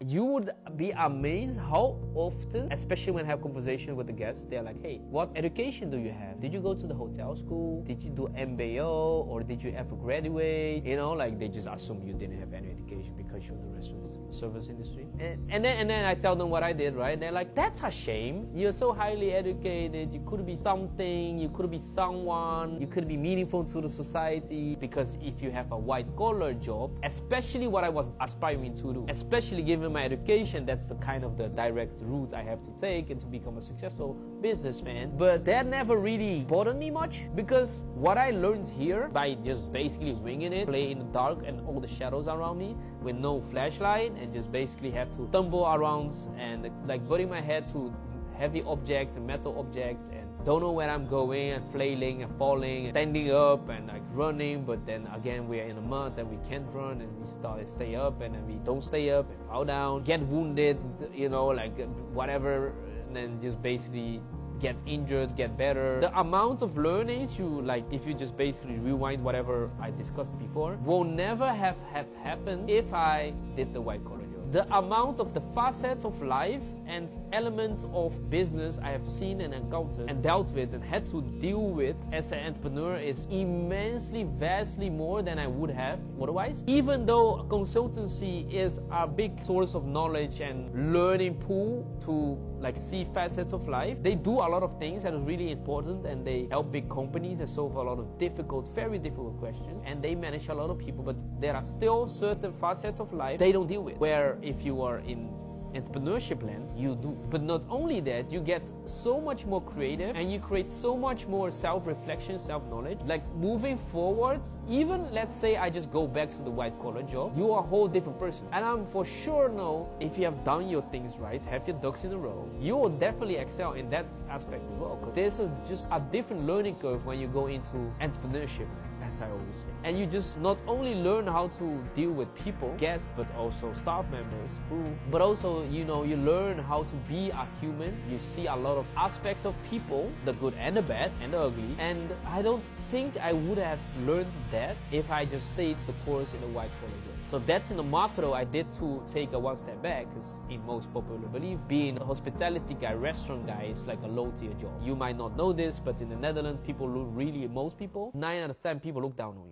You would be amazed how often, especially when I have conversation with the guests, they're like, hey, what education do you have? Did you go to the hotel school? Did you do MBO? Or did you ever graduate? You know, like they just assume you didn't have any education because you're in the restaurant service industry. And then I tell them what I did, right? They're like, that's a shame. You're so highly educated. You could be something. You could be someone. You could be meaningful to the society. Because if you have a white collar job, especially what I was aspiring to do, especially given my education, that's the kind of the direct route I have to take and to become a successful businessman. But that never really bothered me much, because what I learned here by just basically winging it, play in the dark and all the shadows around me with no flashlight, and just basically have to stumble around and like burying my head to heavy objects and metal objects and don't know where I'm going, and flailing and falling and standing up and like running, but then again we're in the mud and we can't run, and we stay up and then we don't stay up and fall down, get wounded, you know, like whatever, and then just basically get injured, get better. The amount of learnings you like, if you just basically rewind whatever I discussed before, will never have happened if I did the white collar job. The amount of the facets of life and elements of business I have seen and encountered and dealt with and had to deal with as an entrepreneur is immensely, vastly more than I would have otherwise. Even though consultancy is a big source of knowledge and learning pool to like see facets of life, they do a lot of things that is really important, and they help big companies and solve a lot of difficult, very difficult questions, and they manage a lot of people. But there are still certain facets of life they don't deal with, where if you are in entrepreneurship land, you do. But not only that, you get so much more creative and you create so much more self-reflection, self-knowledge. Like moving forward, even let's say I just go back to the white collar job, you are a whole different person. And I'm for sure know if you have done your things right, have your ducks in a row, you will definitely excel in that aspect as well. This is just a different learning curve when you go into entrepreneurship, as I always say. And you just not only learn how to deal with people, guests, but also staff members, crew, but also, you know, you learn how to be a human. You see a lot of aspects of people, the good and the bad and the ugly. And I don't think I would have learned that if I just stayed the course in a white collar job. So that's in the macro. I did to take a one step back, because in most popular belief, being a hospitality guy, restaurant guy is like a low tier job. You might not know this, but in the Netherlands, people look really, most people, 9 out of 10 people look down on you.